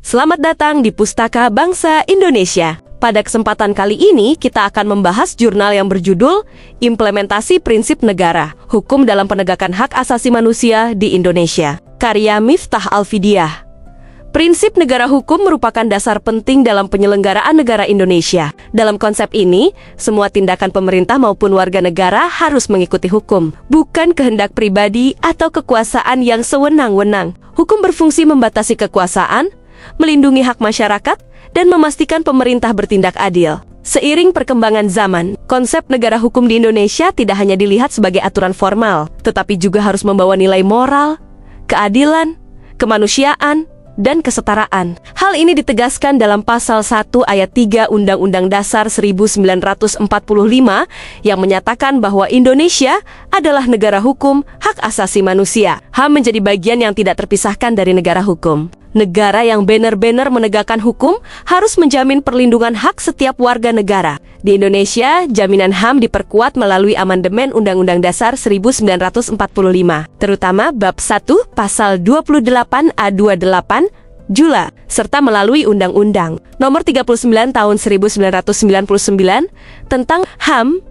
Selamat datang di Pustaka Bangsa Indonesia. Pada kesempatan kali ini, kita akan membahas jurnal yang berjudul Implementasi Prinsip Negara, Hukum dalam Penegakan Hak Asasi Manusia di Indonesia, karya Miftah Alfidiah. Prinsip negara hukum merupakan dasar penting dalam penyelenggaraan negara Indonesia. Dalam konsep ini, semua tindakan pemerintah maupun warga negara harus mengikuti hukum, bukan kehendak pribadi atau kekuasaan yang sewenang-wenang. Hukum berfungsi membatasi kekuasaan, melindungi hak masyarakat, dan memastikan pemerintah bertindak adil. Seiring perkembangan zaman, konsep negara hukum di Indonesia tidak hanya dilihat sebagai aturan formal, tetapi juga harus membawa nilai moral, keadilan, kemanusiaan, dan kesetaraan. Hal ini ditegaskan dalam Pasal 1 Ayat 3 Undang-Undang Dasar 1945 yang menyatakan bahwa Indonesia adalah negara hukum, hak asasi manusia. HAM menjadi bagian yang tidak terpisahkan dari negara hukum. Negara yang benar-benar menegakkan hukum harus menjamin perlindungan hak setiap warga negara. Di Indonesia, jaminan HAM diperkuat melalui amandemen Undang-Undang Dasar 1945, terutama Bab 1 Pasal 28A28 Jula, serta melalui Undang-Undang Nomor 39 Tahun 1999 tentang HAM.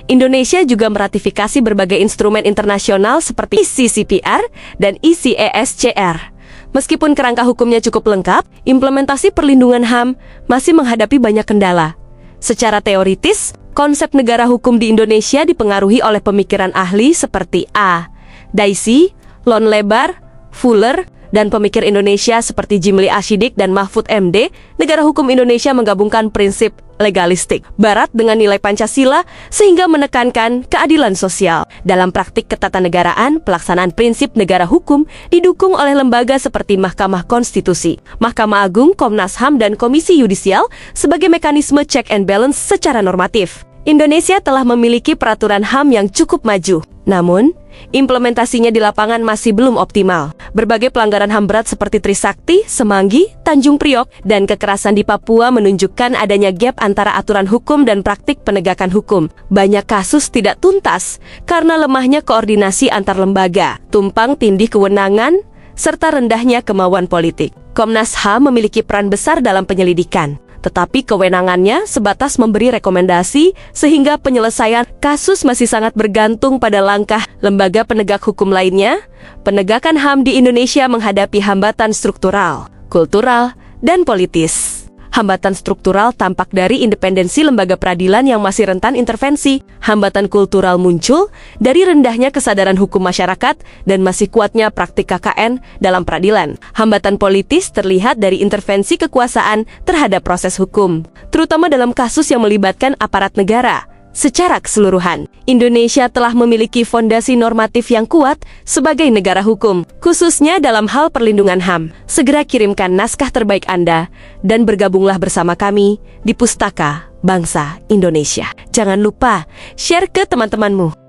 Indonesia juga meratifikasi berbagai instrumen internasional seperti ICCPR dan ICESCR. Meskipun kerangka hukumnya cukup lengkap, implementasi perlindungan HAM masih menghadapi banyak kendala. Secara teoritis, konsep negara hukum di Indonesia dipengaruhi oleh pemikiran ahli seperti A. Dicey, Lon Lebar, Fuller, dan pemikir Indonesia seperti Jimli Ashidik dan Mahfud MD. Negara hukum Indonesia menggabungkan prinsip legalistik Barat dengan nilai Pancasila sehingga menekankan keadilan sosial. Dalam praktik ketatanegaraan, pelaksanaan prinsip negara hukum didukung oleh lembaga seperti Mahkamah Konstitusi, Mahkamah Agung, Komnas HAM, dan Komisi Yudisial sebagai mekanisme check and balance secara normatif. Indonesia telah memiliki peraturan HAM yang cukup maju. Namun, implementasinya di lapangan masih belum optimal. Berbagai pelanggaran HAM berat seperti Trisakti, Semanggi, Tanjung Priok, dan kekerasan di Papua menunjukkan adanya gap antara aturan hukum dan praktik penegakan hukum. Banyak kasus tidak tuntas karena lemahnya koordinasi antar lembaga, tumpang tindih kewenangan, serta rendahnya kemauan politik. Komnas HAM memiliki peran besar dalam penyelidikan, tetapi kewenangannya sebatas memberi rekomendasi sehingga penyelesaian kasus masih sangat bergantung pada langkah lembaga penegak hukum lainnya. Penegakan HAM di Indonesia menghadapi hambatan struktural, kultural, dan politis. Hambatan struktural tampak dari independensi lembaga peradilan yang masih rentan intervensi. Hambatan kultural muncul dari rendahnya kesadaran hukum masyarakat dan masih kuatnya praktik KKN dalam peradilan. Hambatan politis terlihat dari intervensi kekuasaan terhadap proses hukum, terutama dalam kasus yang melibatkan aparat negara. Secara keseluruhan, Indonesia telah memiliki fondasi normatif yang kuat sebagai negara hukum, khususnya dalam hal perlindungan HAM. Segera kirimkan naskah terbaik Anda dan bergabunglah bersama kami di Pustaka Bangsa Indonesia. Jangan lupa share ke teman-temanmu.